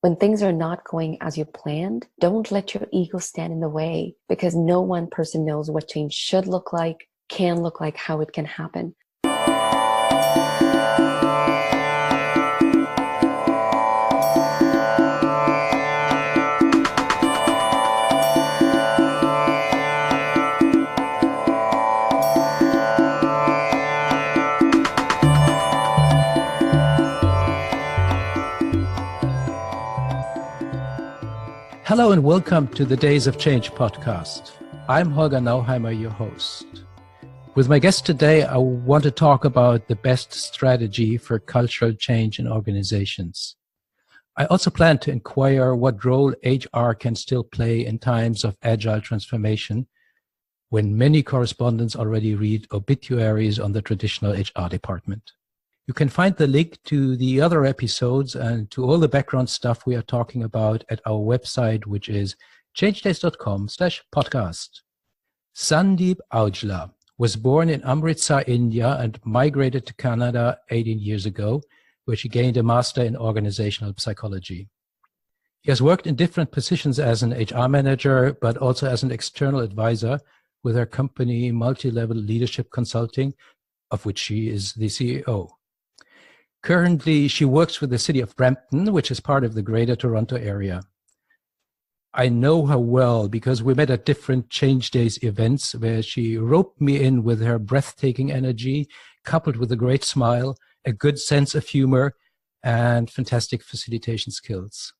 When things are not going as you planned, don't let your ego stand in the way, because no one person knows what change should look like, can look like, how it can happen. Hello and welcome to the Days of Change podcast. I'm Holger Nauheimer, your host. With my guest today, I want to talk about the best strategy for cultural change in organizations. I also plan to inquire what role HR can still play in times of agile transformation, when many correspondents already read obituaries on the traditional HR department. You can find the link to the other episodes and to all the background stuff we are talking about at our website, which is changedays.com/podcast. Sandeep Aujla was born in Amritsar, India, and migrated to Canada 18 years ago, where she gained a master in organisational psychology. He has worked in different positions as an HR manager, but also as an external advisor with her company, Multi-Level Leadership Consulting, of which she is the CEO. Currently, she works with the city of Brampton, which is part of the Greater Toronto area. I know her well because we met at different Change Days events where she roped me in with her breathtaking energy, coupled with a great smile, a good sense of humor, and fantastic facilitation skills.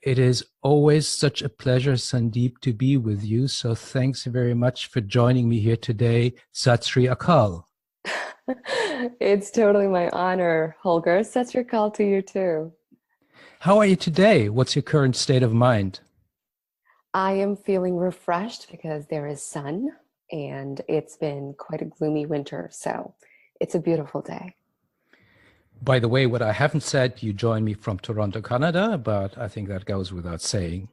It is always such a pleasure, Sandeep, to be with you. So thanks very much for joining me here today. Sat Sri Akal. It's totally my honor, Holger. Sat Sri Akal to you too. How are you today? What's your current state of mind? I am feeling refreshed because there is sun and it's been quite a gloomy winter. So it's a beautiful day. By the way, what I haven't said, you join me from Toronto, Canada, but I think that goes without saying.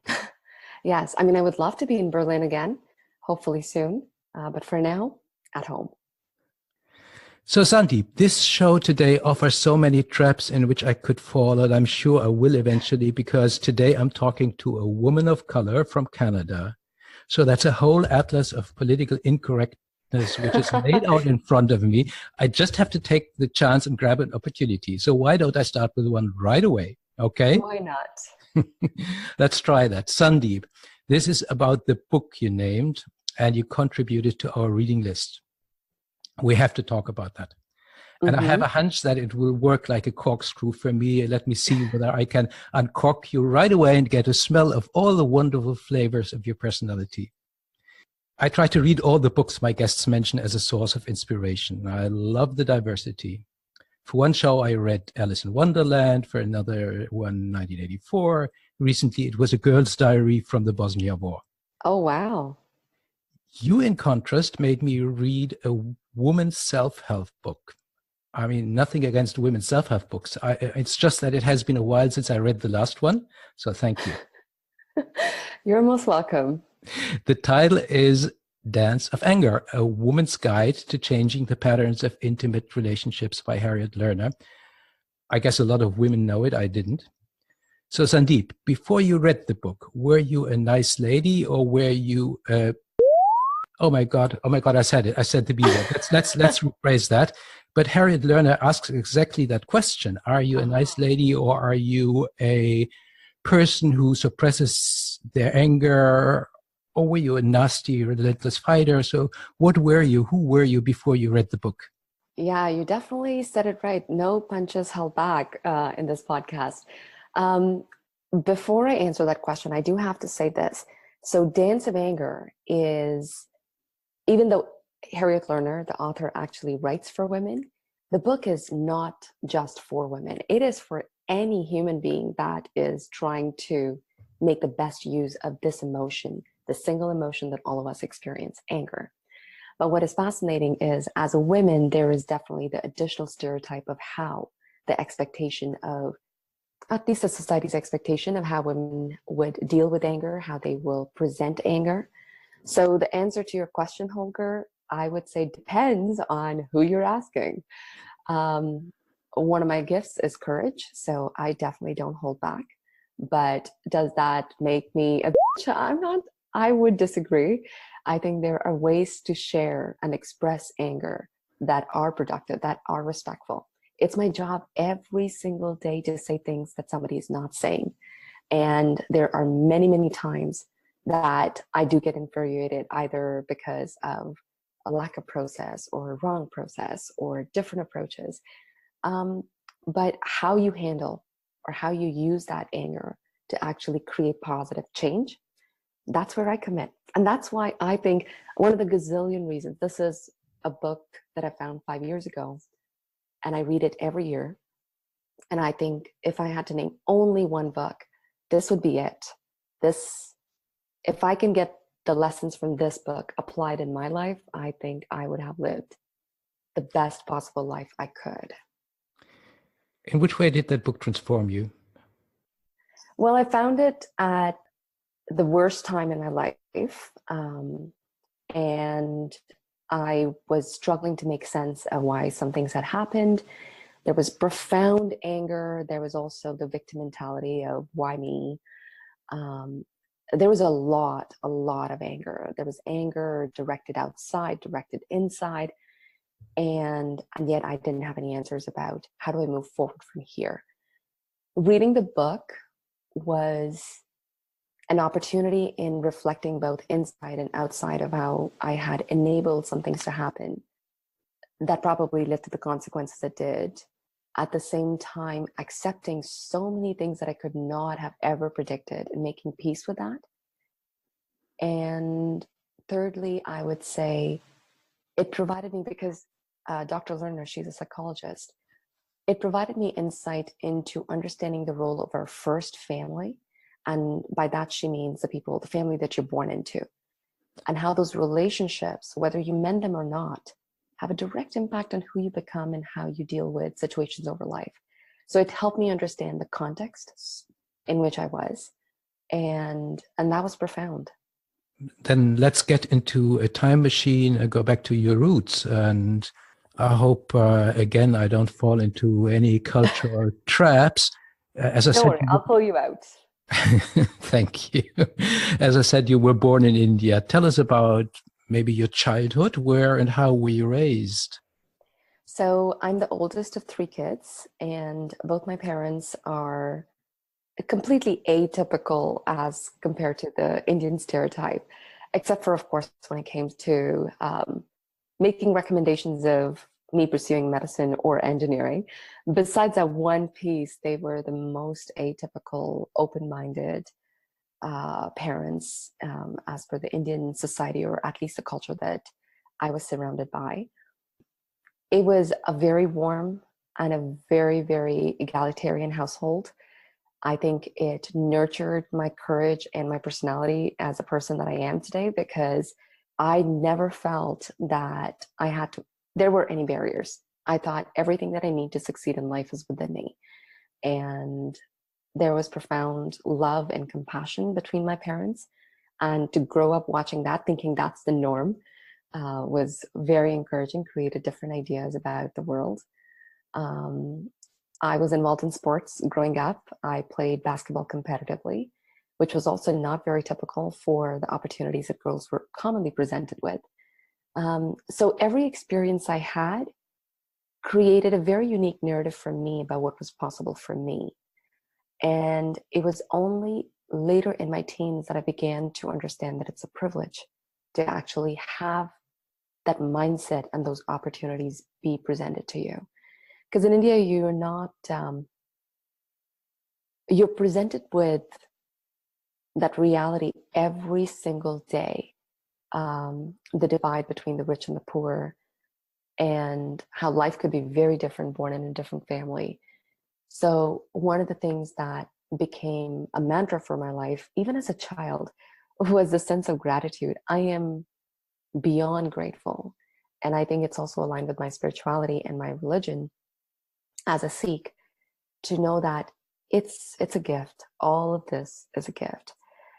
Yes, I mean, I would love to be in Berlin again, hopefully soon. But for now, at home. So Sandeep, this show today offers so many traps in which I could fall, and I'm sure I will eventually, because today I'm talking to a woman of color from Canada. So that's a whole atlas of political incorrectness, which is laid out in front of me. I just have to take the chance and grab an opportunity. So why don't I start with one right away? Okay? Why not? Let's try that. Sandeep, this is about the book you named and you contributed to our reading list. We have to talk about that. And I have a hunch that it will work like a corkscrew for me. Let me see whether I can uncork you right away and get a smell of all the wonderful flavors of your personality. I try to read all the books my guests mention as a source of inspiration. I love the diversity. For one show, I read Alice in Wonderland. For another one, 1984. Recently, it was A Girl's Diary from the Bosnia War. Oh, wow. You, in contrast, made me read a woman's self-help book. I mean, nothing against women's self-help books. It's just that it has been a while since I read the last one. So thank you. You're most welcome. The title is Dance of Anger, A Woman's Guide to Changing the Patterns of Intimate Relationships by Harriet Lerner. I guess a lot of women know it. I didn't. So Sandeep, before you read the book, were you a nice lady or were you Oh my God! I said it. I said the B word. Let's rephrase that. But Harriet Lerner asks exactly that question. Are you a nice lady or are you a person who suppresses their anger? Or were you a nasty, relentless fighter? So what were you? Who were you before you read the book? Yeah, you definitely said it right. No punches held back in this podcast. Before I answer that question, I do have to say this. So Dance of Anger is, even though Harriet Lerner, the author, actually writes for women, the book is not just for women. It is for any human being that is trying to make the best use of this emotion, the single emotion that all of us experience, anger. But what is fascinating is, as a woman, there is definitely the additional stereotype of how the expectation of, at least the society's expectation of how women would deal with anger, how they will present anger. So the answer to your question, Holger, I would say depends on who you're asking. One of my gifts is courage, so I definitely don't hold back. But does that make me a bitch? I'm not, I would disagree. I think there are ways to share and express anger that are productive, that are respectful. It's my job every single day to say things that somebody is not saying. And there are many, many times that I do get infuriated either because of a lack of process or a wrong process or different approaches. But how you handle or how you use that anger to actually create positive change, that's where I commit. And that's why I think one of the gazillion reasons, this is a book that I found 5 years ago, and I read it every year. And I think if I had to name only one book, this would be it. This, if I can get the lessons from this book applied in my life, I think I would have lived the best possible life I could. In which way did that book transform you? Well, I found it at the worst time in my life. And I was struggling to make sense of why some things had happened. There was profound anger. There was also the victim mentality of why me. There was a lot of anger. There was anger directed outside, directed inside. And yet I didn't have any answers about how do I move forward from here. Reading the book was an opportunity in reflecting both inside and outside of how I had enabled some things to happen that probably led to the consequences it did. At the same time, accepting so many things that I could not have ever predicted and making peace with that. And thirdly, I would say it provided me, because Dr. Lerner, she's a psychologist, it provided me insight into understanding the role of our first family. And by that, she means the family that you're born into, and how those relationships, whether you mend them or not, have a direct impact on who you become and how you deal with situations over life. So it helped me understand the context in which I was, and that was profound. Then let's get into a time machine and go back to your roots. And I hope, again, I don't fall into any cultural traps. As I Don't said, worry, I'll pull you out. thank you. As I said, you were born in India. Tell us about maybe your childhood, where and how were you raised? So I'm the oldest of three kids, and both my parents are completely atypical as compared to the Indian stereotype, except for, of course, when it came to making recommendations of me pursuing medicine or engineering. Besides that one piece, they were the most atypical, open-minded parents as per the Indian society, or at least the culture that I was surrounded by. It was a very warm and a very, very egalitarian household. I think it nurtured my courage and my personality as a person that I am today, because I never felt that there were any barriers. I thought everything that I need to succeed in life is within me. And there was profound love and compassion between my parents. And to grow up watching that, thinking that's the norm, was very encouraging, created different ideas about the world. I was involved in sports growing up. I played basketball competitively, which was also not very typical for the opportunities that girls were commonly presented with. So every experience I had created a very unique narrative for me about what was possible for me. And it was only later in my teens that I began to understand that it's a privilege to actually have that mindset and those opportunities be presented to you. Because in India, you're not, you're presented with that reality every single day. The divide between the rich and the poor, and how life could be very different born in a different family. So one of the things that became a mantra for my life, even as a child, was the sense of gratitude. I am beyond grateful. And I think it's also aligned with my spirituality and my religion as a Sikh, to know that it's a gift. All of this is a gift.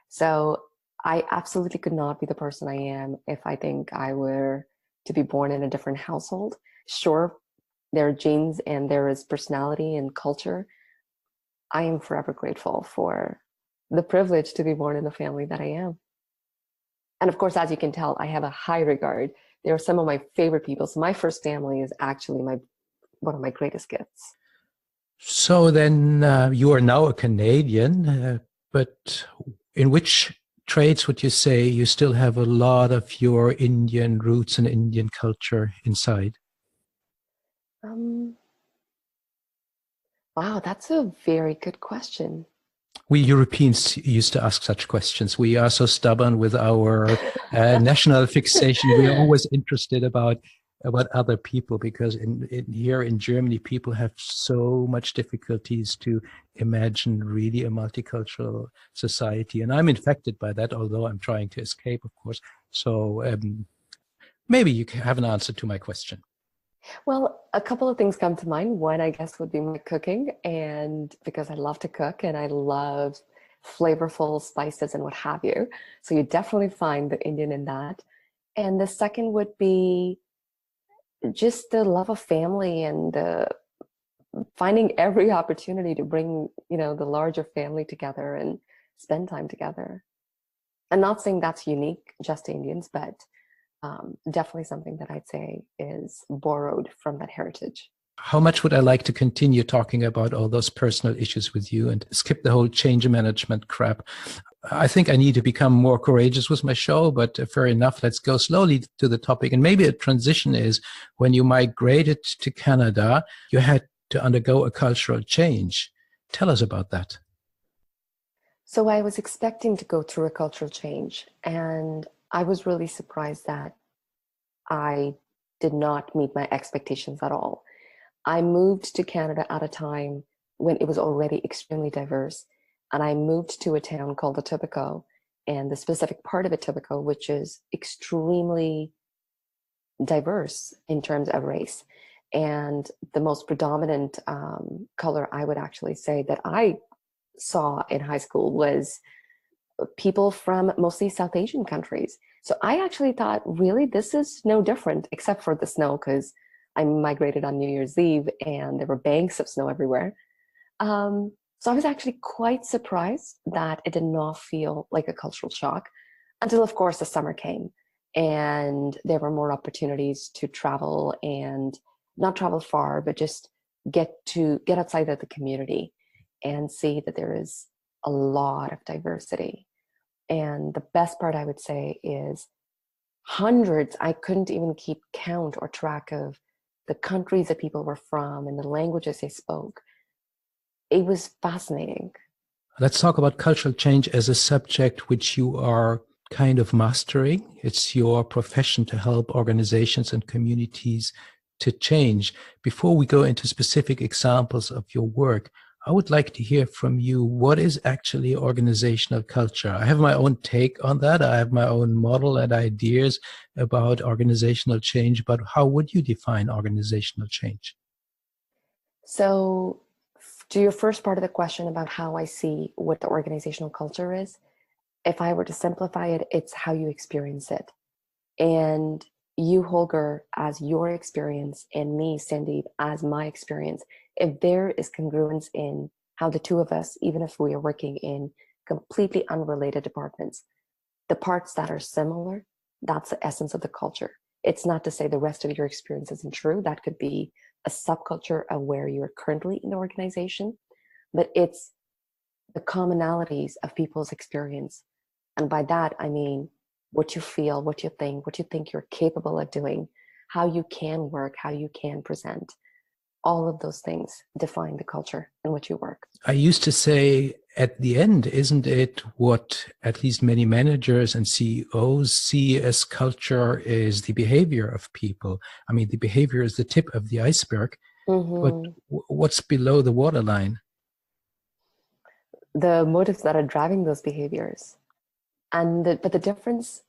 So I absolutely could not be the person I am if I think I were to be born in a different household. Sure, there are genes and there is personality and culture, I am forever grateful for the privilege to be born in the family that I am. And of course, as you can tell, I have a high regard. They are some of my favorite people. So my first family is actually one of my greatest gifts. So then you are now a Canadian, but in which traits would you say you still have a lot of your Indian roots and Indian culture inside? Wow, that's a very good question. We Europeans used to ask such questions. We are so stubborn with our national fixation. We are always interested about other people because here in Germany, people have so much difficulties to imagine really a multicultural society. And I'm infected by that, although I'm trying to escape, of course. So maybe you have an answer to my question. Well, a couple of things come to mind. One, I guess, would be my cooking, and because I love to cook and I love flavorful spices and what have you. So you definitely find the Indian in that. And the second would be just the love of family and finding every opportunity to bring, the larger family together and spend time together. I'm not saying that's unique just to Indians, but definitely something that I'd say is borrowed from that heritage. How much would I like to continue talking about all those personal issues with you and skip the whole change management crap? I think I need to become more courageous with my show, but fair enough. Let's go slowly to the topic. And maybe a transition is when you migrated to Canada, you had to undergo a cultural change. Tell us about that. So I was expecting to go through a cultural change, and I was really surprised that I did not meet my expectations at all. I moved to Canada at a time when it was already extremely diverse, and I moved to a town called Etobicoke, and the specific part of Etobicoke, which is extremely diverse in terms of race. And the most predominant color, I would actually say, that I saw in high school was people from mostly South Asian countries. So I actually thought, really, this is no different, except for the snow, because I migrated on New Year's Eve and there were banks of snow everywhere. So I was actually quite surprised that it did not feel like a cultural shock until, of course, the summer came and there were more opportunities to travel, and not travel far, but just get outside of the community and see that there is a lot of diversity. And the best part, I would say, is hundreds, I couldn't even keep count or track of the countries that people were from and the languages they spoke. It was fascinating. Let's talk about cultural change as a subject which you are kind of mastering. It's your profession to help organizations and communities to change. Before we go into specific examples of your work, I would like to hear from you, what is actually organizational culture? I have my own take on that. I have my own model and ideas about organizational change, but how would you define organizational change? So, to your first part of the question about how I see what the organizational culture is, if I were to simplify it, it's how you experience it. And you, Holger, as your experience, and me, Sandeep, as my experience, if there is congruence in how the two of us, even if we are working in completely unrelated departments, the parts that are similar, that's the essence of the culture. It's not to say the rest of your experience isn't true. That could be a subculture of where you're currently in the organization, but it's the commonalities of people's experience. And by that, I mean what you feel, what you think you're capable of doing, how you can work, how you can present. All of those things define the culture in which you work. I used to say at the end, isn't it what at least many managers and CEOs see as culture is the behavior of people? I mean, the behavior is the tip of the iceberg, but what's below the waterline? The motives that are driving those behaviors. But the difference,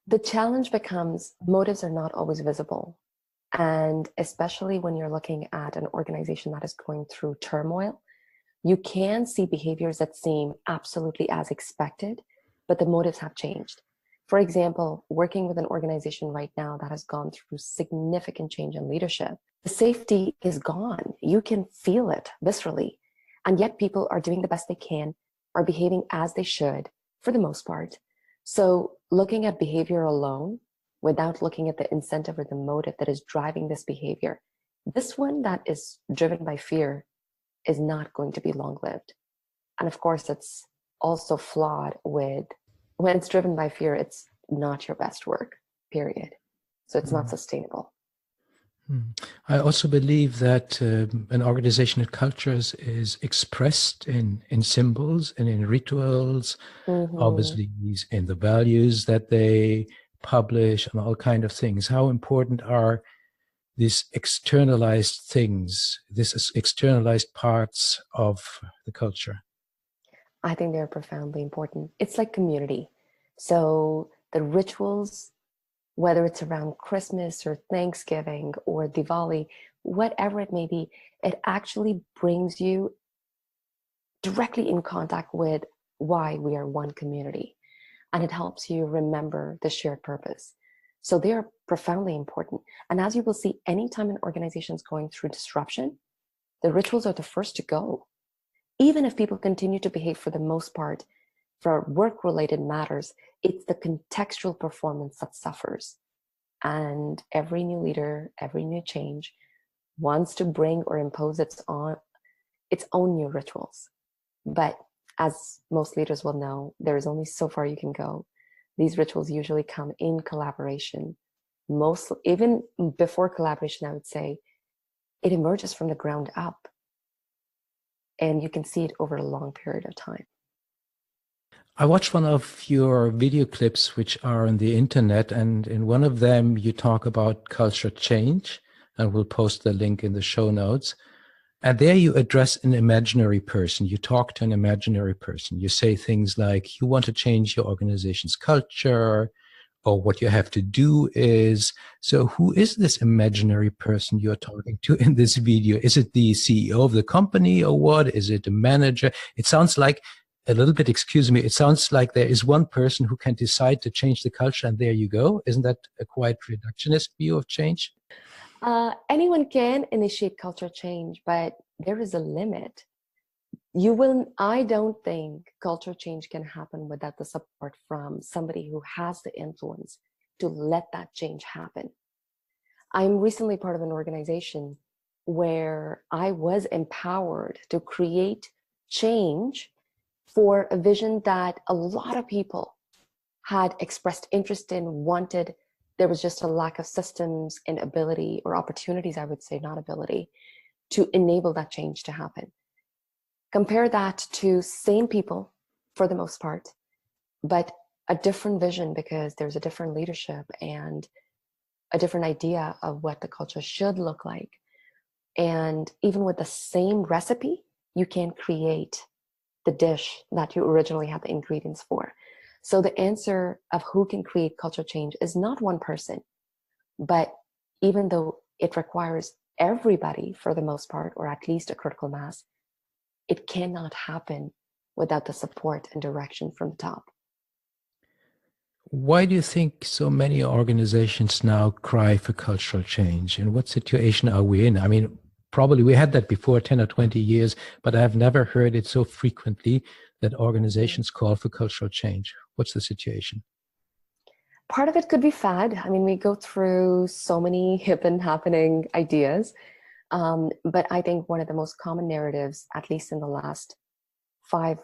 the challenge becomes motives are not always visible. And especially when you're looking at an organization that is going through turmoil, you can see behaviors that seem absolutely as expected, but the motives have changed. For example, working with an organization right now that has gone through significant change in leadership, the safety is gone. You can feel it viscerally. And yet people are doing the best they can, are behaving as they should for the most part. So looking at behavior alone without looking at the incentive or the motive that is driving this behavior, this one that is driven by fear is not going to be long-lived. And of course, it's also flawed with, when it's driven by fear, it's not your best work, period. So it's not sustainable. I also believe that an organizational culture is expressed in symbols and in rituals, obviously in the values that they publish and all kind of things. How important are these externalized things, these externalized parts of the culture? I think they're profoundly important. It's like community. So the rituals, whether it's around Christmas or Thanksgiving or Diwali, whatever it may be, it actually brings you directly in contact with why we are one community. And it helps you remember the shared purpose. So they are profoundly important. And as you will see, anytime an organization is going through disruption, the rituals are the first to go. Even if people continue to behave for the most part for work-related matters, it's the contextual performance that suffers. And every new leader, every new change wants to bring or impose its own new rituals. But as most leaders will know, there is only so far you can go. These rituals usually come in collaboration. Even before collaboration, I would say, it emerges from the ground up. And you can see it over a long period of time. I watched one of your video clips, which are on the internet, and in one of them you talk about culture change, and we'll post the link in the show notes. And there you address an imaginary person. You talk to an imaginary person. You say things like, you want to change your organization's culture, or what you have to do is. So who is this imaginary person you're talking to in this video? Is it the CEO of the company or what? Is it a manager? It sounds like a little bit, excuse me, it sounds like there is one person who can decide to change the culture and there you go. Isn't that a quite reductionist view of change? Anyone can initiate culture change, but there is a limit. I don't think culture change can happen without the support from somebody who has the influence to let that change happen. I'm recently part of an organization where I was empowered to create change for a vision that a lot of people had expressed interest in, wanted. There was just a lack of systems and ability, or opportunities, I would say, not ability, to enable that change to happen. Compare that to same people for the most part, but a different vision because there's a different leadership and a different idea of what the culture should look like. And even with the same recipe, you can create the dish that you originally had the ingredients for. So the answer of who can create culture change is not one person, but even though it requires everybody for the most part, or at least a critical mass, it cannot happen without the support and direction from the top. Why do you think so many organizations now cry for cultural change? And what situation are we in? I mean, probably we had that before 10 or 20 years, but I've never heard it so frequently that organizations call for cultural change. What's the situation? Part of it could be fad. I mean, we go through so many hip and happening ideas. But I think one of the most common narratives, at least in the last 5+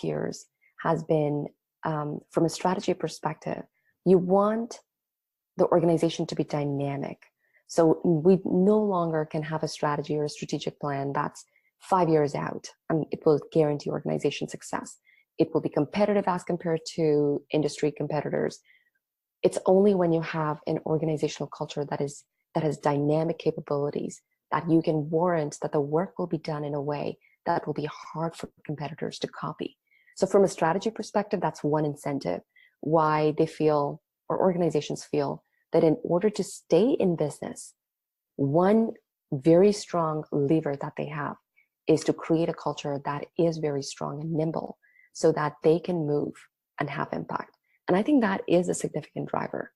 years, has been from a strategy perspective, you want the organization to be dynamic. So we no longer can have a strategy or a strategic plan that's 5 years out, and it will guarantee organization success. It will be competitive as compared to industry competitors. It's only when you have an organizational culture that has dynamic capabilities that you can warrant that the work will be done in a way that will be hard for competitors to copy. So from a strategy perspective, that's one incentive why they feel, or organizations feel, that in order to stay in business, one very strong lever that they have is to create a culture that is very strong and nimble so that they can move and have impact. And I think that is a significant driver,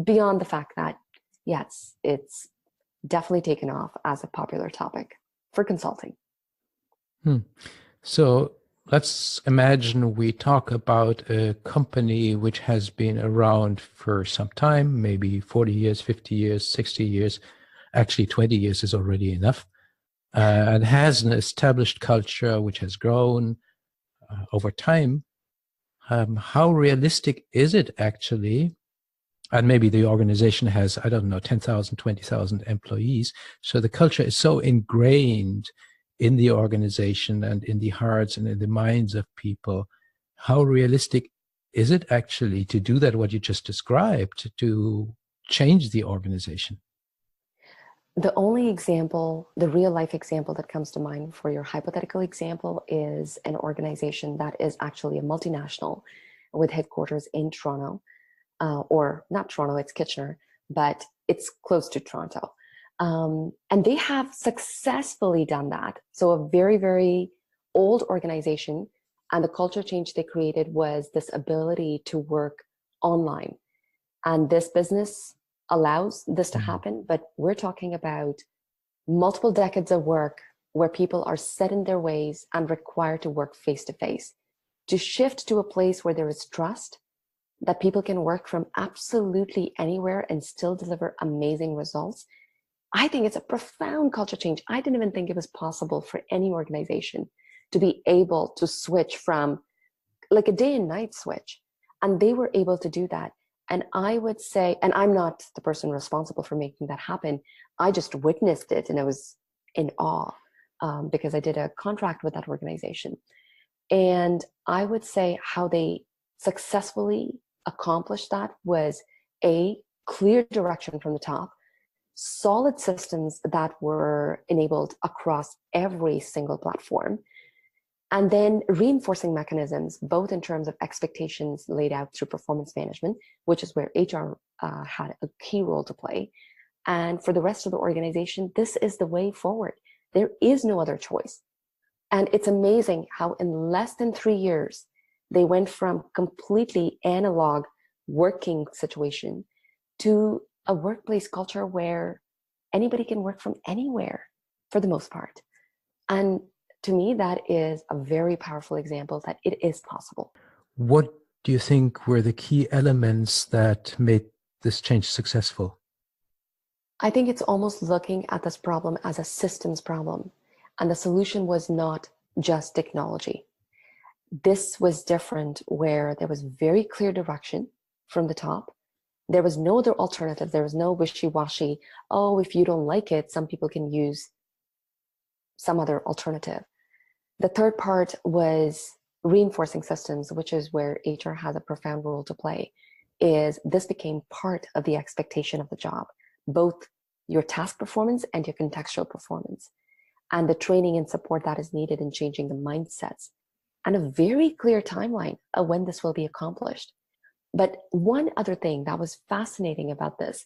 beyond the fact that, yes, it's definitely taken off as a popular topic for consulting. Hmm. So let's imagine we talk about a company which has been around for some time, maybe 40 years, 50 years, 60 years. Actually, 20 years is already enough. And has an established culture which has grown over time. How realistic is it actually? And maybe the organization has, I don't know, 10,000, 20,000 employees. So the culture is so ingrained in the organization and in the hearts and in the minds of people. How realistic is it actually to do that, what you just described, to change the organization? The only example, the real life example that comes to mind for your hypothetical example is an organization that is actually a multinational with headquarters in Toronto, or not Toronto, it's Kitchener, but it's close to Toronto. And they have successfully done that. So a very, very old organization, and the culture change they created was this ability to work online. And this business allows this to happen, but we're talking about multiple decades of work where people are set in their ways and required to work face to face. To shift to a place where there is trust, that people can work from absolutely anywhere and still deliver amazing results, I think it's a profound culture change. I didn't even think it was possible for any organization to be able to switch from like a day and night switch. And they were able to do that. And I would say, and I'm not the person responsible for making that happen. I just witnessed it and I was in awe because I did a contract with that organization. And I would say how they successfully accomplished that was a clear direction from the top, solid systems that were enabled across every single platform, and then reinforcing mechanisms, both in terms of expectations laid out through performance management, which is where HR had a key role to play. And for the rest of the organization, this is the way forward. There is no other choice. And it's amazing how in less than 3 years, they went from completely analog working situation to a workplace culture where anybody can work from anywhere for the most part. And to me, that is a very powerful example that it is possible. What do you think were the key elements that made this change successful? I think it's almost looking at this problem as a systems problem. And the solution was not just technology. This was different where there was very clear direction from the top. There was no other alternative. There was no wishy-washy, oh, if you don't like it, some people can use some other alternative. The third part was reinforcing systems, which is where HR has a profound role to play, is this became part of the expectation of the job, both your task performance and your contextual performance, and the training and support that is needed in changing the mindsets, and a very clear timeline of when this will be accomplished. But one other thing that was fascinating about this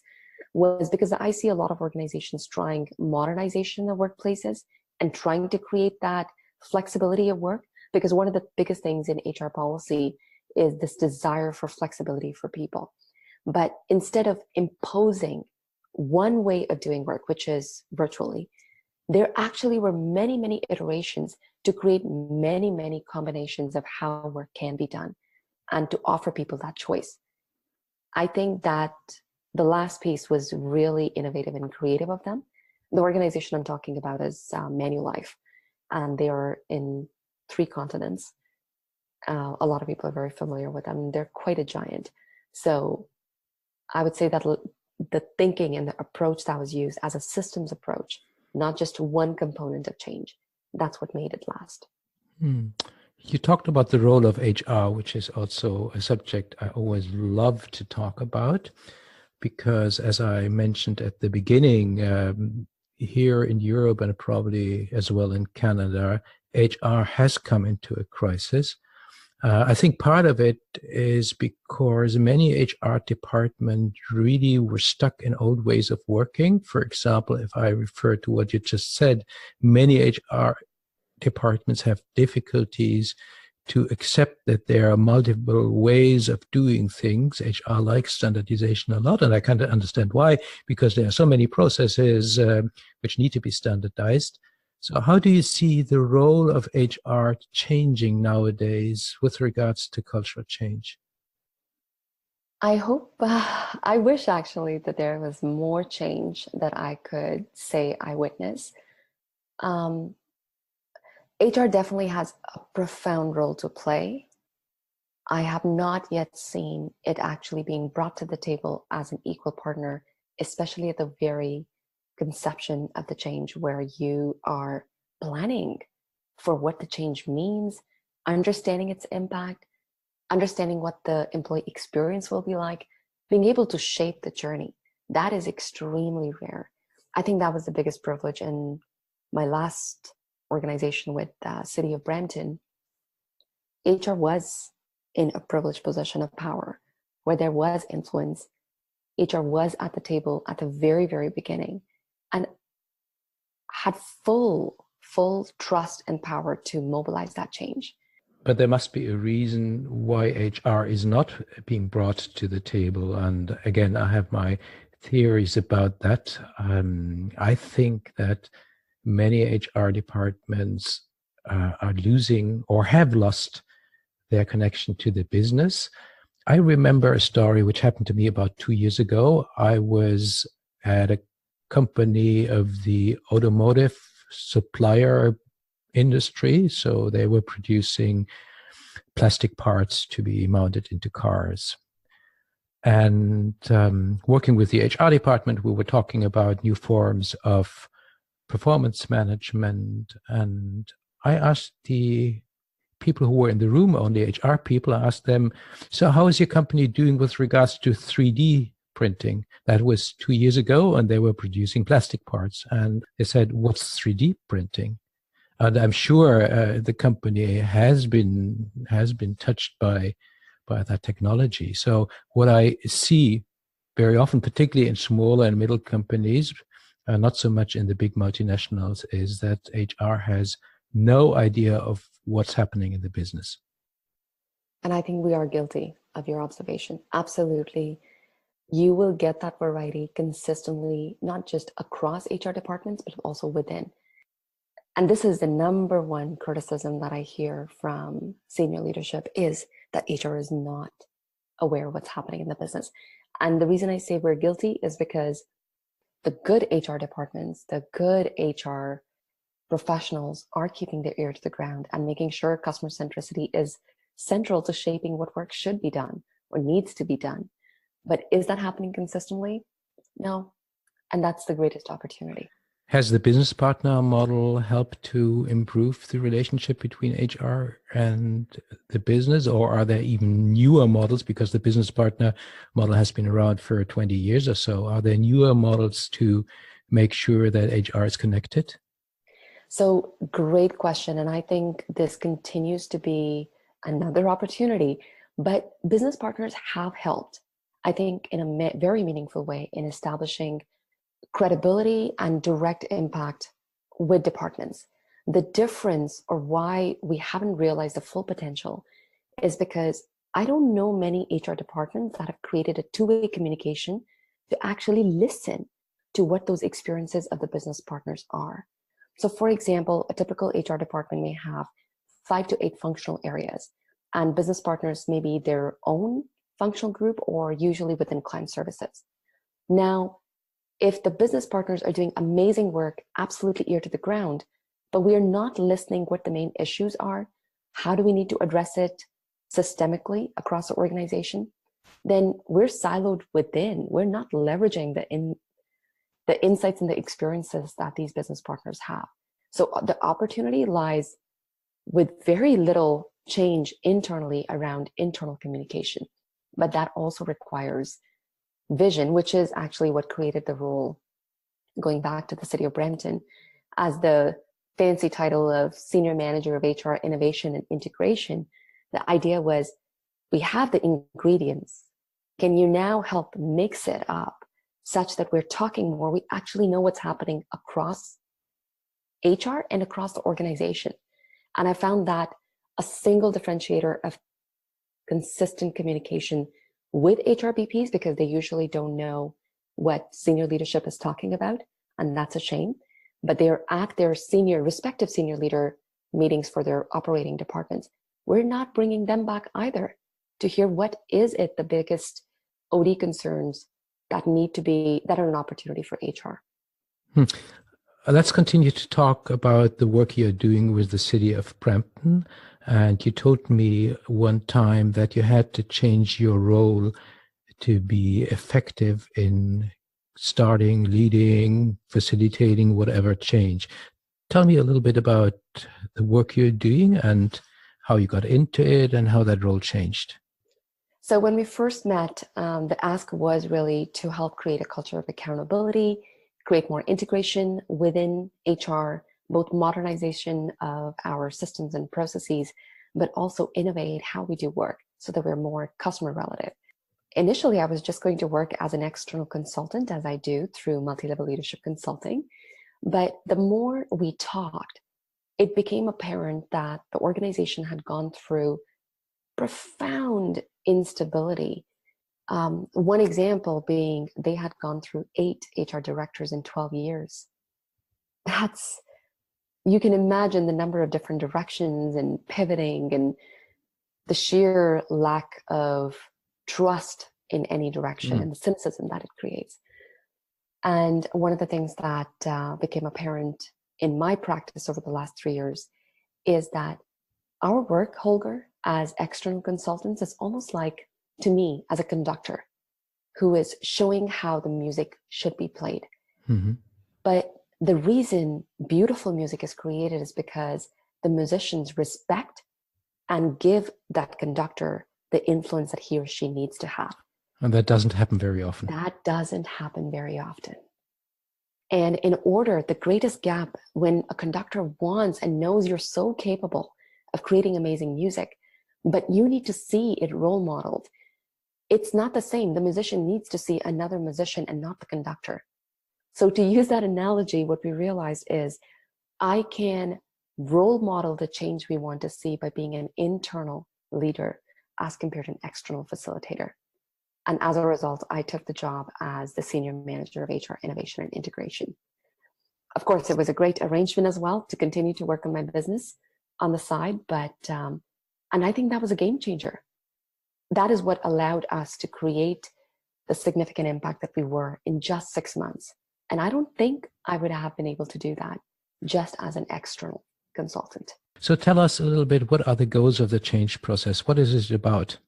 was because I see a lot of organizations trying modernization of workplaces and trying to create that flexibility of work, because one of the biggest things in HR policy is this desire for flexibility for people. But instead of imposing one way of doing work, which is virtually, there actually were many, many iterations to create many, many combinations of how work can be done and to offer people that choice. I think that the last piece was really innovative and creative of them. The organization I'm talking about is Reallife, and they are in 3 continents. A lot of people are very familiar with them. They're quite a giant. So I would say that the thinking and the approach that was used as a systems approach, not just one component of change, that's what made it last. You talked about the role of HR, which is also a subject I always love to talk about, because as I mentioned at the beginning, here in Europe and probably as well in Canada, HR has come into a crisis. I think part of it is because many HR departments really were stuck in old ways of working. For example, if I refer to what you just said, many HR departments have difficulties to accept that there are multiple ways of doing things. HR likes standardization a lot, and I kind of understand why, because there are so many processes which need to be standardized. So how do you see the role of HR changing nowadays with regards to cultural change? I hope, I wish actually that there was more change that I could say I witnessed. Um, HR definitely has a profound role to play. I have not yet seen it actually being brought to the table as an equal partner, especially at the very conception of the change, where you are planning for what the change means, understanding its impact, understanding what the employee experience will be like, being able to shape the journey. That is extremely rare. I think that was the biggest privilege in my last organization with the City of Brampton. HR was in a privileged position of power where there was influence. HR was at the table at the very, very beginning and had full trust and power to mobilize that change. But there must be a reason why HR is not being brought to the table. And again, I have my theories about that. I think that many HR departments are losing or have lost their connection to the business. I remember a story which happened to me about 2 years ago. I was at a company of the automotive supplier industry. So they were producing plastic parts to be mounted into cars. And working with the HR department, we were talking about new forms of performance management. And I asked the people who were in the room, only HR people, I asked them, so how is your company doing with regards to 3D printing? That was 2 years ago, and they were producing plastic parts. And they said, what's 3D printing? And I'm sure the company has been touched by that technology. So what I see very often, particularly in smaller and middle companies, not so much in the big multinationals, is that HR has no idea of what's happening in the business. And I think we are guilty of your observation. Absolutely. You will get that variety consistently, not just across HR departments, but also within. And this is the number one criticism that I hear from senior leadership is that HR is not aware of what's happening in the business. And the reason I say we're guilty is because the good HR departments, the good HR professionals are keeping their ear to the ground and making sure customer centricity is central to shaping what work should be done or needs to be done. But is that happening consistently? No. And that's the greatest opportunity. Has the business partner model helped to improve the relationship between HR and the business, or are there even newer models, because the business partner model has been around for 20 years or so? Are there newer models to make sure that HR is connected? So great question. And I think this continues to be another opportunity, but business partners have helped, I think, in a very meaningful way in establishing credibility and direct impact with departments. The difference, or why we haven't realized the full potential, is because I don't know many HR departments that have created a two-way communication to actually listen to what those experiences of the business partners are. So for example, a typical HR department may have 5 to 8 functional areas, and business partners may be their own functional group or usually within client services. Now, if the business partners are doing amazing work, absolutely ear to the ground, but we are not listening what the main issues are, how do we need to address it systemically across the organization, then we're siloed within. We're not leveraging the insights and the experiences that these business partners have. So the opportunity lies with very little change internally around internal communication, but that also requires vision, which is actually what created the role, going back to the City of Brampton, as the fancy title of Senior Manager of HR Innovation and Integration. The idea was, we have the ingredients. Can you now help mix it up such that we're talking more? We actually know what's happening across HR and across the organization. And I found that a single differentiator of consistent communication with HRBPs, because they usually don't know what senior leadership is talking about, and that's a shame. but they're at their respective senior leader meetings for their operating departments. We're not bringing them back either to hear what is it the biggest OD concerns that are an opportunity for HR. Let's continue to talk about the work you're doing with the city of Brampton. And you told me one time that you had to change your role to be effective in starting, leading, facilitating whatever change. Tell me a little bit about the work you're doing and how you got into it and how that role changed. So when we first met, the ask was really to help create a culture of accountability, create more integration within HR, both modernization of our systems and processes, but also innovate how we do work so that we're more customer relative. Initially, I was just going to work as an external consultant, as I do through multi-level leadership consulting. But the more we talked, it became apparent that the organization had gone through profound instability. One example being they had gone through 8 HR directors in 12 years. You can imagine the number of different directions and pivoting and the sheer lack of trust in any direction and the cynicism that it creates. And one of the things that became apparent in my practice over the last 3 years is that our work, Holger, as external consultants is almost like, to me, as a conductor who is showing how the music should be played. Mm-hmm. But the reason beautiful music is created is because the musicians respect and give that conductor the influence that he or she needs to have. And that doesn't happen very often. That doesn't happen very often. And in order, the greatest gap when a conductor wants and knows you're so capable of creating amazing music, but you need to see it role modeled. It's not the same. The musician needs to see another musician and not the conductor. So to use that analogy, what we realized is I can role model the change we want to see by being an internal leader as compared to an external facilitator. And as a result, I took the job as the senior manager of HR innovation and integration. Of course, it was a great arrangement as well to continue to work on my business on the side, but and I think that was a game changer. That is what allowed us to create the significant impact that we were in just 6 months. And I don't think I would have been able to do that just as an external consultant. So tell us a little bit, what are the goals of the change process? What is it about?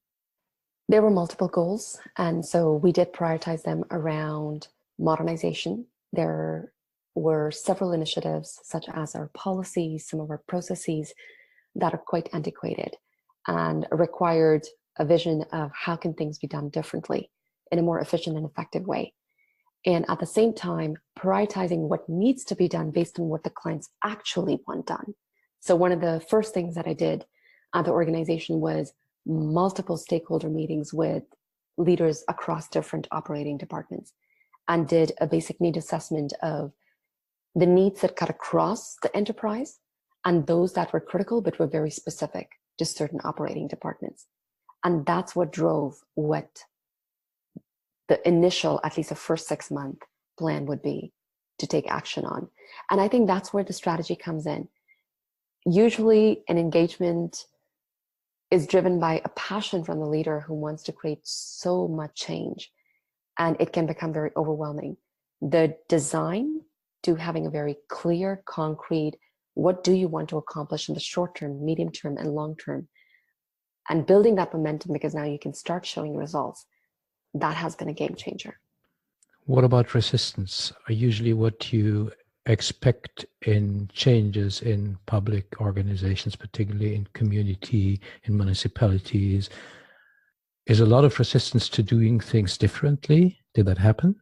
There were multiple goals, and so we did prioritize them around modernization. There were several initiatives, such as our policies, some of our processes that are quite antiquated and required a vision of how can things be done differently in a more efficient and effective way. And at the same time, prioritizing what needs to be done based on what the clients actually want done. So one of the first things that I did at the organization was multiple stakeholder meetings with leaders across different operating departments and did a basic need assessment of the needs that cut across the enterprise and those that were critical but were very specific to certain operating departments. And that's what drove what the initial, at least the first 6-month plan would be to take action on. And I think that's where the strategy comes in. Usually an engagement is driven by a passion from the leader who wants to create so much change, and it can become very overwhelming. The design to having a very clear, concrete, what do you want to accomplish in the short term, medium term, and long term, and building that momentum because now you can start showing results, that has been a game changer. What about resistance? Usually what you expect in changes in public organizations, particularly in community, in municipalities, is a lot of resistance to doing things differently. Did that happen?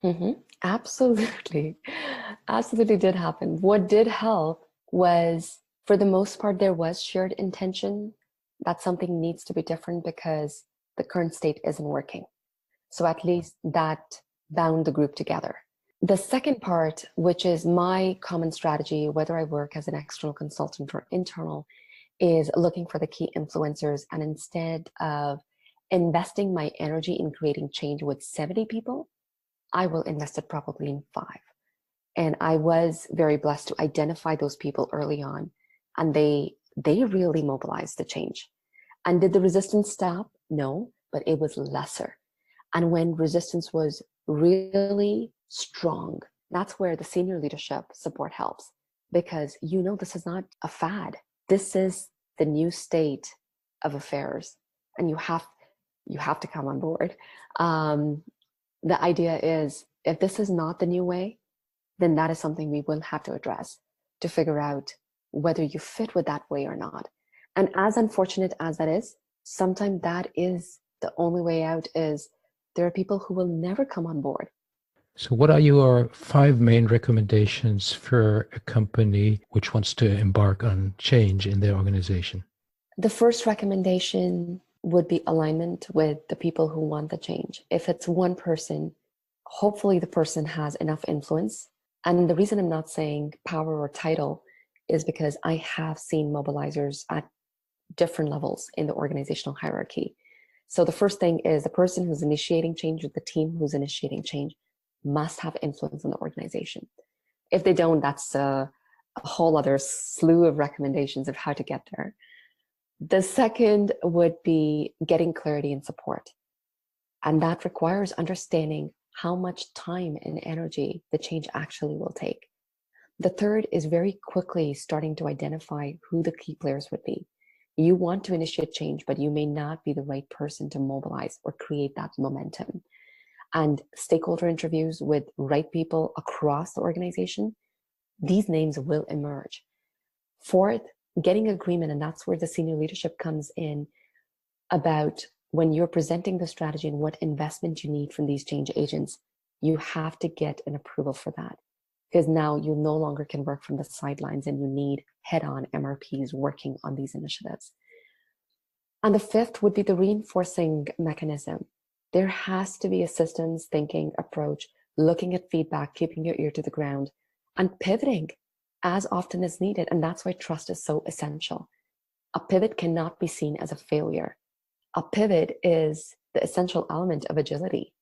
Mm-hmm. Absolutely. Absolutely did happen. What did help was, for the most part, there was shared intention that something needs to be different because the current state isn't working. So at least that bound the group together. The second part, which is my common strategy, whether I work as an external consultant or internal, is looking for the key influencers. And instead of investing my energy in creating change with 70 people, I will invest it probably in 5. And I was very blessed to identify those people early on. And they really mobilized the change. And did the resistance stop? No, but it was lesser. And when resistance was really strong, that's where the senior leadership support helps, because this is not a fad. This is the new state of affairs, and you have to come on board. The idea is, if this is not the new way, then that is something we will have to address to figure out whether you fit with that way or not. And as unfortunate as that is, sometimes that is the only way out. Is there are people who will never come on board. So what are your 5 main recommendations for a company which wants to embark on change in their organization? The first recommendation would be alignment with the people who want the change. If it's one person, hopefully the person has enough influence. And the reason I'm not saying power or title is because I have seen mobilizers at different levels in the organizational hierarchy. So the first thing is the person who's initiating change, or the team who's initiating change, must have influence in the organization. If they don't, that's a whole other slew of recommendations of how to get there. The second would be getting clarity and support. And that requires understanding how much time and energy the change actually will take. The third is very quickly starting to identify who the key players would be. You want to initiate change, but you may not be the right person to mobilize or create that momentum. And stakeholder interviews with right people across the organization, these names will emerge. Fourth, getting agreement, and that's where the senior leadership comes in, about when you're presenting the strategy and what investment you need from these change agents, you have to get an approval for that. Because now you no longer can work from the sidelines, and you need head-on MRPs working on these initiatives. And the fifth would be the reinforcing mechanism. There has to be a systems thinking approach, looking at feedback, keeping your ear to the ground, and pivoting as often as needed. And that's why trust is so essential. A pivot cannot be seen as a failure. A pivot is the essential element of agility.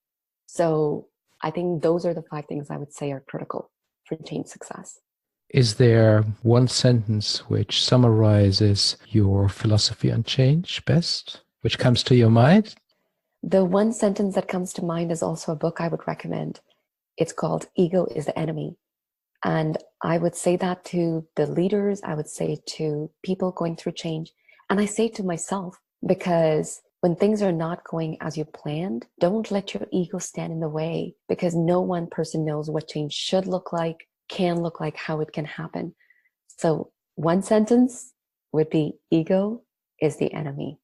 So I think those are the 5 things I would say are critical for change success. Is there one sentence which summarizes your philosophy on change best, which comes to your mind? The one sentence that comes to mind is also a book I would recommend. It's called Ego is the Enemy. And I would say that to the leaders, I would say to people going through change, and I say to myself, because when things are not going as you planned, don't let your ego stand in the way, because no one person knows what change should look like, can look like, how it can happen. So one sentence would be, ego is the enemy.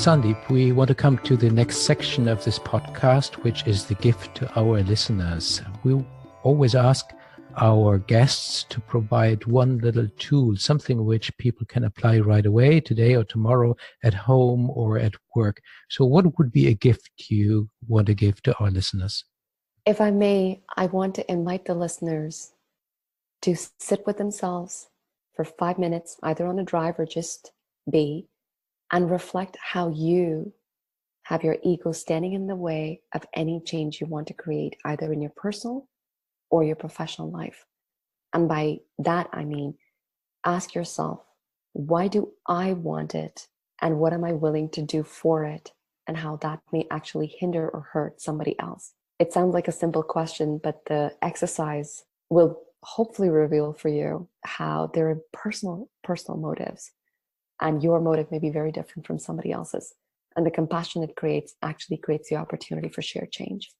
Sandeep, we want to come to the next section of this podcast, which is the gift to our listeners. We always ask our guests to provide one little tool, something which people can apply right away, today or tomorrow, at home or at work. So what would be a gift you want to give to our listeners? If I may, I want to invite the listeners to sit with themselves for 5 minutes, either on a drive or just be, and reflect how you have your ego standing in the way of any change you want to create, either in your personal or your professional life. And by that, I mean, ask yourself, why do I want it? And what am I willing to do for it? And how that may actually hinder or hurt somebody else. It sounds like a simple question, but the exercise will hopefully reveal for you how there are personal motives. And your motive may be very different from somebody else's. And the compassion it creates actually creates the opportunity for shared change.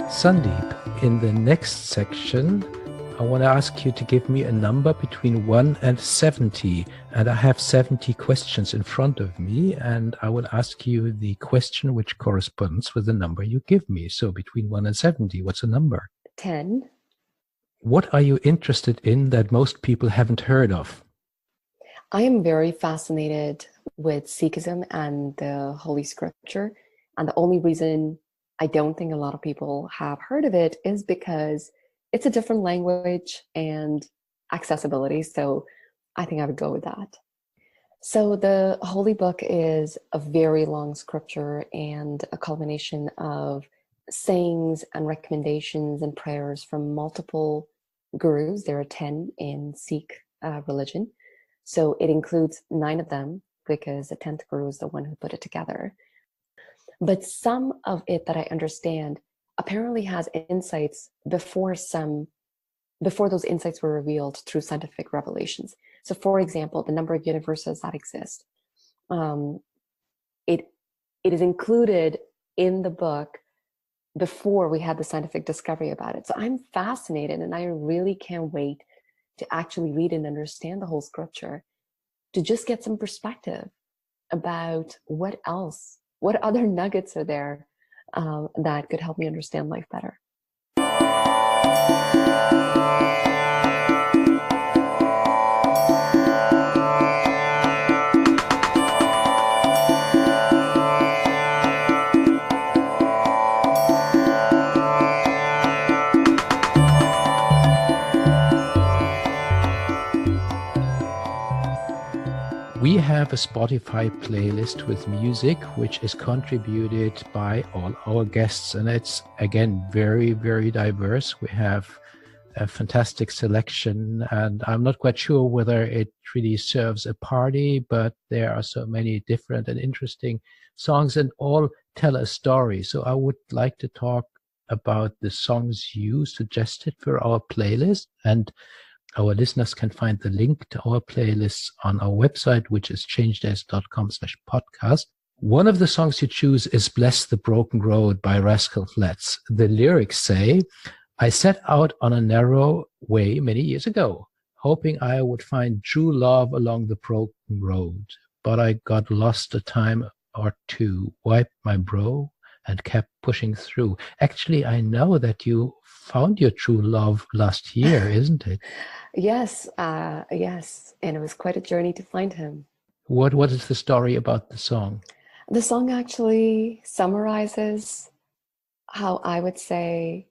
Sandeep, in the next section, I want to ask you to give me a number between 1 and 70. And I have 70 questions in front of me. And I will ask you the question which corresponds with the number you give me. So between 1 and 70, what's the number? 10. What are you interested in that most people haven't heard of? I am very fascinated with Sikhism and the Holy Scripture. And the only reason I don't think a lot of people have heard of it is because it's a different language and accessibility. So I think I would go with that. So the Holy Book is a very long scripture and a culmination of sayings and recommendations and prayers from multiple gurus. There are 10 in Sikh religion. So it includes 9 of them because the 10th guru is the one who put it together. But some of it that I understand apparently has insights before those insights were revealed through scientific revelations. So for example, the number of universes that exist, it is included in the book before we had the scientific discovery about it. So I'm fascinated, and I really can't wait to actually read and understand the whole scripture, to just get some perspective about what other nuggets are there that could help me understand life better. We have a Spotify playlist with music, which is contributed by all our guests. And it's, again, very, very diverse. We have a fantastic selection, and I'm not quite sure whether it really serves a party, but there are so many different and interesting songs, and all tell a story. So I would like to talk about the songs you suggested for our playlist, and our listeners can find the link to our playlists on our website, which is changedays.com/podcast. One of the songs you choose is Bless the Broken Road by Rascal Flatts. The lyrics say, I set out on a narrow way many years ago, hoping I would find true love along the broken road. But I got lost a time or two, wiped my brow, and kept pushing through. Actually, I know that you found your true love last year, isn't it? Yes, yes. And it was quite a journey to find him. What is the story about the song? The song actually summarizes how I would say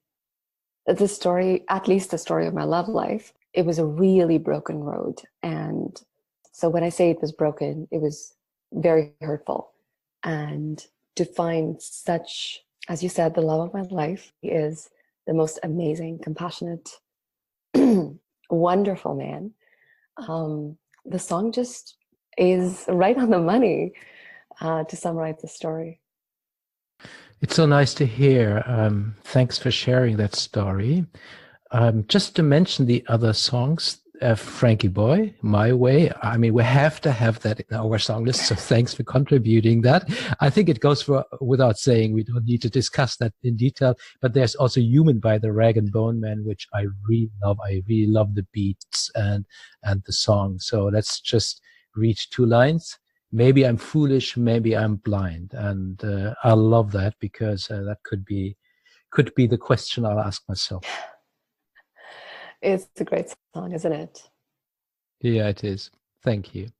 the story, at least the story of my love life. It was a really broken road. And so when I say it was broken, it was very hurtful. And to find such, as you said, the love of my life is the most amazing, compassionate, wonderful man. The song just is right on the money to summarize the story. It's so nice to hear. Thanks for sharing that story. Just to mention the other songs, Frankie Boy, My Way. I mean, we have to have that in our song list, so thanks for contributing that. I think it goes without saying, we don't need to discuss that in detail, but there's also Human by the Rag and Bone Man, which I really love. I really love the beats and the song. So let's just read 2 lines. Maybe I'm foolish, maybe I'm blind. And I love that because that could be the question I'll ask myself. It's a great song, isn't it? Yeah, it is. Thank you.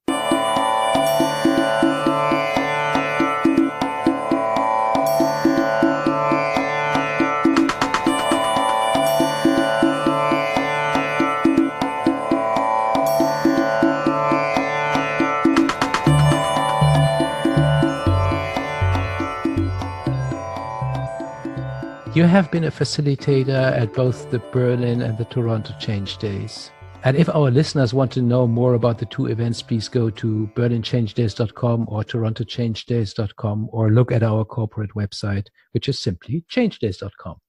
You have been a facilitator at both the Berlin and the Toronto Change Days. And if our listeners want to know more about the 2 events, please go to berlinchangedays.com or torontochangedays.com or look at our corporate website, which is simply changedays.com.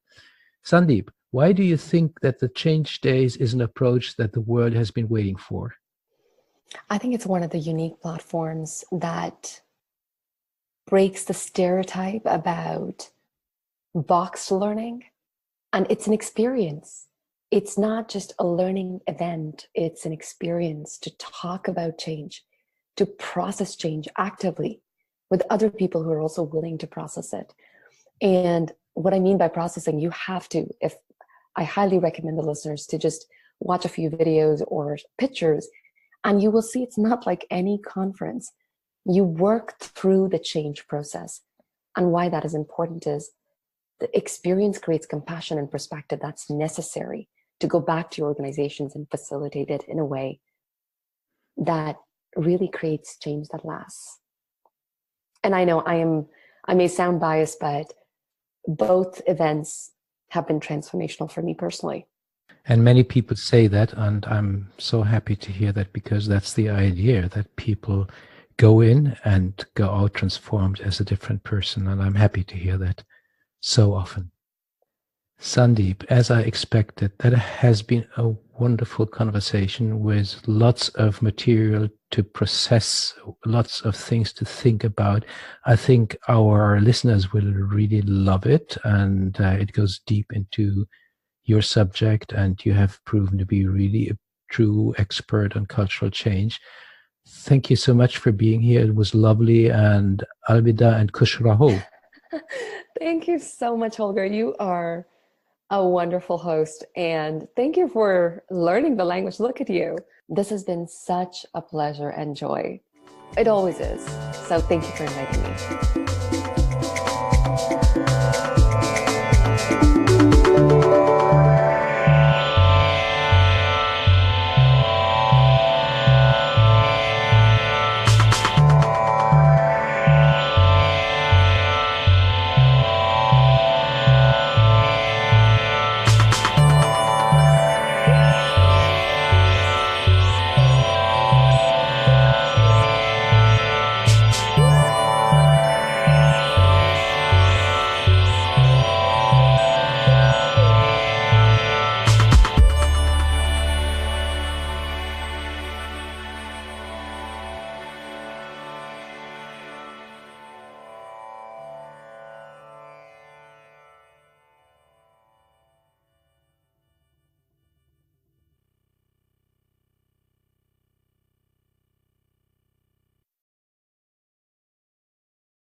Sandeep, why do you think that the Change Days is an approach that the world has been waiting for? I think it's one of the unique platforms that breaks the stereotype about boxed learning, and it's an experience. it's not just a learning event, it's an experience to talk about change, to process change actively with other people who are also willing to process it. And what I mean by processing, you have to, if I highly recommend the listeners to just watch a few videos or pictures, and you will see it's not like any conference. You work through the change process. And why that is important is the experience creates compassion and perspective that's necessary to go back to your organizations and facilitate it in a way that really creates change that lasts. And I know I may sound biased, but both events have been transformational for me personally. And many people say that, and I'm so happy to hear that, because that's the idea, that people go in and go out transformed as a different person. And I'm happy to hear that so often. Sandeep, as I expected, that has been a wonderful conversation with lots of material to process, lots of things to think about. I think our listeners will really love it, and it goes deep into your subject, and you have proven to be really a true expert on cultural change. Thank you so much for being here. It was lovely, and Alvida and Kush Raho. Thank you so much, Holger. You are a wonderful host, and thank you for learning the language. Look at you. This has been such a pleasure and joy. It always is. So thank you for inviting me.